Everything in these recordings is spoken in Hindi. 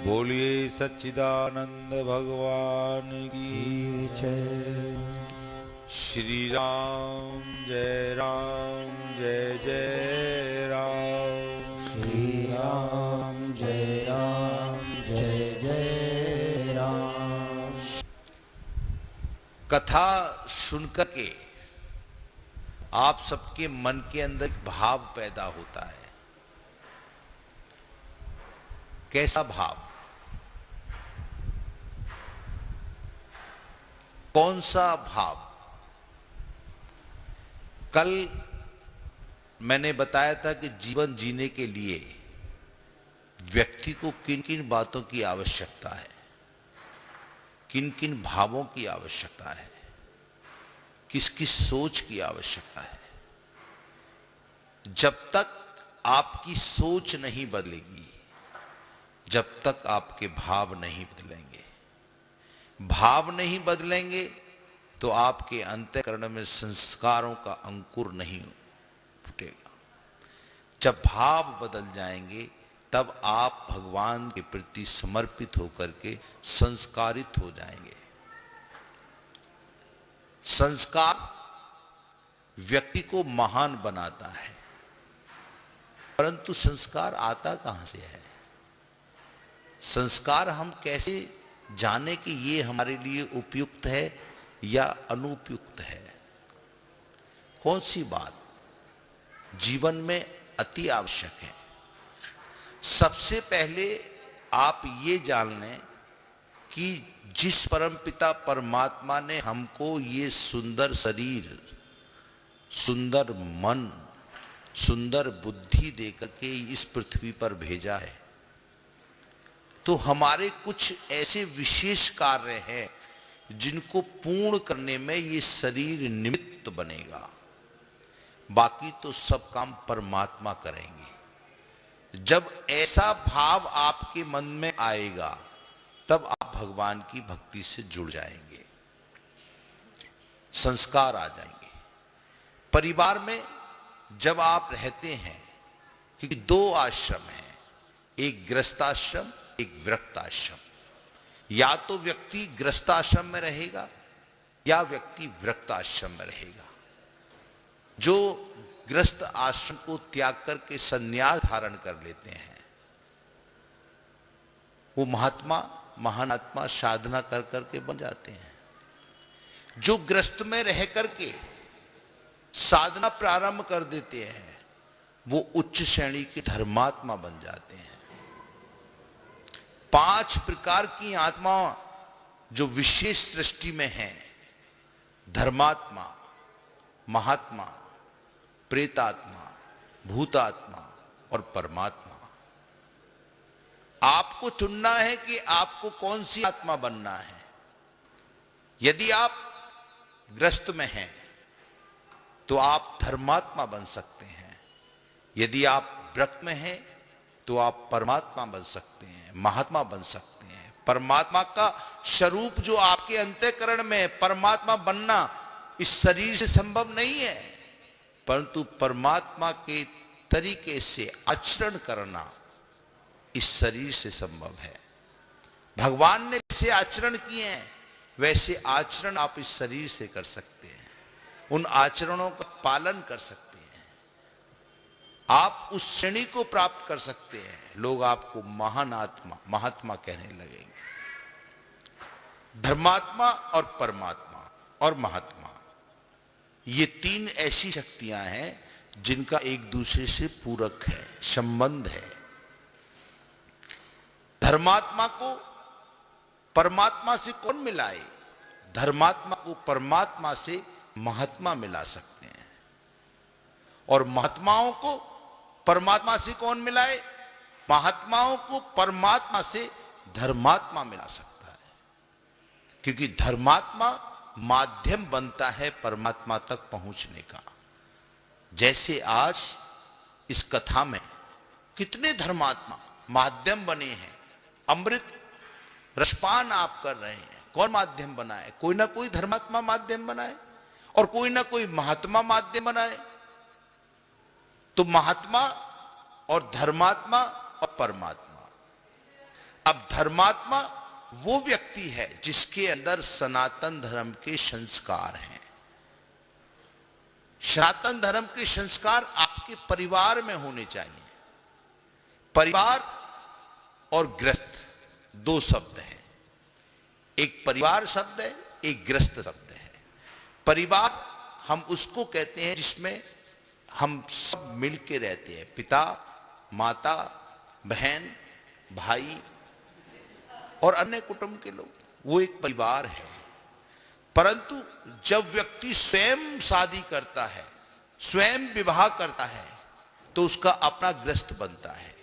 बोलिए सच्चिदानंद भगवान की जय। श्री राम जय जय राम। श्री राम जय जय राम। कथा सुनकर के आप सबके मन के अंदर भाव पैदा होता है। कैसा भाव? कौन सा भाव? कल मैंने बताया था कि जीवन जीने के लिए व्यक्ति को किन किन बातों की आवश्यकता है, किन किन भावों की आवश्यकता है, किस किस सोच की आवश्यकता है। जब तक आपकी सोच नहीं बदलेगी, जब तक आपके भाव नहीं बदलेंगे, भाव नहीं बदलेंगे तो आपके अंतःकरण में संस्कारों का अंकुर नहीं फूटेगा। जब भाव बदल जाएंगे तब आप भगवान के प्रति समर्पित होकर के संस्कारित हो जाएंगे। संस्कार व्यक्ति को महान बनाता है, परंतु संस्कार आता कहां से है? संस्कार हम कैसे जाने कि ये हमारे लिए उपयुक्त है या अनुपयुक्त है? कौन सी बात जीवन में अति आवश्यक है? सबसे पहले आप ये जान लें कि जिस परमपिता परमात्मा ने हमको ये सुंदर शरीर, सुंदर मन, सुंदर बुद्धि देकर के इस पृथ्वी पर भेजा है, तो हमारे कुछ ऐसे विशेष कार्य हैं जिनको पूर्ण करने में ये शरीर निमित्त बनेगा। बाकी तो सब काम परमात्मा करेंगे। जब ऐसा भाव आपके मन में आएगा तब आप भगवान की भक्ति से जुड़ जाएंगे, संस्कार आ जाएंगे। परिवार में जब आप रहते हैं, क्योंकि दो आश्रम हैं, एक गृहस्थाश्रम, एक विरक्ताश्रम। या तो व्यक्ति गृहस्थाश्रम में रहेगा या व्यक्ति विरक्ताश्रम में रहेगा। जो गृहस्थ आश्रम को त्याग करके संन्यास धारण कर लेते हैं, वो महात्मा, महान आत्मा साधना कर करके बन जाते हैं। जो गृहस्थ में रह करके साधना प्रारंभ कर देते हैं, वो उच्च श्रेणी के धर्मात्मा बन जाते हैं। 5 प्रकार की आत्मा जो विशेष सृष्टि में हैं, धर्मात्मा, महात्मा, प्रेतात्मा, भूतात्मा और परमात्मा। आपको चुनना है कि आपको कौन सी आत्मा बनना है। यदि आप ग्रस्त में हैं तो आप धर्मात्मा बन सकते हैं। यदि आप व्रत में हैं तो आप परमात्मा बन सकते हैं, महात्मा बन सकते हैं। परमात्मा का स्वरूप जो आपके अंतःकरण में, परमात्मा बनना इस शरीर से संभव नहीं है, परंतु परमात्मा के तरीके से आचरण करना इस शरीर से संभव है। भगवान ने जैसे आचरण किए हैं वैसे आचरण आप इस शरीर से कर सकते हैं, उन आचरणों का पालन कर सकते हैं। आप उस श्रेणी को प्राप्त कर सकते हैं, लोग आपको महान आत्मा, महात्मा कहने लगेंगे। धर्मात्मा और परमात्मा और महात्मा, ये 3 ऐसी शक्तियां हैं जिनका एक दूसरे से पूरक है, संबंध है। धर्मात्मा को परमात्मा से कौन मिलाए? धर्मात्मा को परमात्मा से महात्मा मिला सकते हैं। और महात्माओं को परमात्मा से कौन मिलाए? महात्माओं को परमात्मा से धर्मात्मा मिला सकता है। क्योंकि धर्मात्मा माध्यम बनता है परमात्मा तक पहुंचने का। जैसे आज इस कथा में कितने धर्मात्मा माध्यम बने हैं। अमृत रसपान आप कर रहे हैं, कौन माध्यम बनाए? कोई ना कोई धर्मात्मा माध्यम बनाए और कोई ना कोई महात्मा माध्यम बनाए। तो महात्मा और धर्मात्मा और परमात्मा, अब धर्मात्मा वो व्यक्ति है जिसके अंदर सनातन धर्म के संस्कार हैं। सनातन धर्म के संस्कार आपके परिवार में होने चाहिए। परिवार और गृहस्थ दो शब्द हैं, एक परिवार शब्द है, एक गृहस्थ शब्द है। परिवार हम उसको कहते हैं जिसमें हम सब मिलके रहते हैं, पिता, माता, बहन, भाई और अन्य कुटुंब के लोग, वो एक परिवार है। परंतु जब व्यक्ति स्वयं शादी करता है, स्वयं विवाह करता है, तो उसका अपना गृहस्थ बनता है।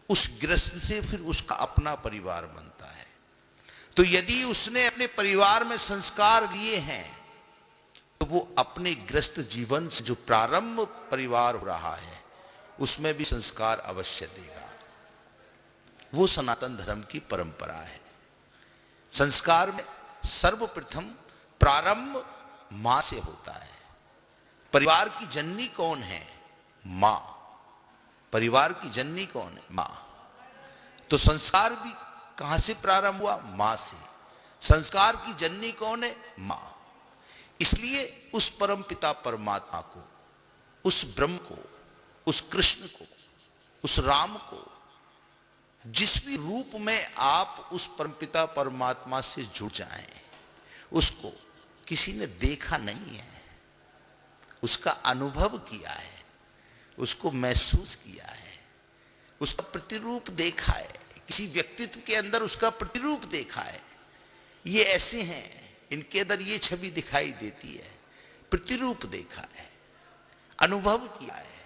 उस गृहस्थ से फिर उसका अपना परिवार बनता है। तो यदि उसने अपने परिवार में संस्कार लिए हैं, तो वो अपने गृहस्थ जीवन से जो प्रारंभ परिवार हो रहा है उसमें भी संस्कार अवश्य देगा। वो सनातन धर्म की परंपरा है। संस्कार में सर्वप्रथम प्रारंभ मां से होता है। परिवार की जननी कौन है? मां। परिवार की जननी कौन है? मां। तो संस्कार भी कहां से प्रारंभ हुआ? मां से। संस्कार की जननी कौन है? मां। इसलिए उस परम पिता परमात्मा को, उस ब्रह्म को, उस कृष्ण को, उस राम को, जिस भी रूप में आप उस परमपिता परमात्मा से जुड़ जाएं, उसको किसी ने देखा नहीं है, उसका अनुभव किया है, उसको महसूस किया है, उसका प्रतिरूप देखा है, किसी व्यक्तित्व के अंदर उसका प्रतिरूप देखा है। ये ऐसे हैं, इनके अंदर ये छवि दिखाई देती है, प्रतिरूप देखा है, अनुभव किया है,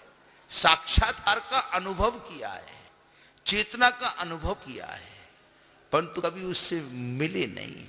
साक्षात्कार का अनुभव किया है, चेतना का अनुभव किया है, परंतु कभी उससे मिले नहीं,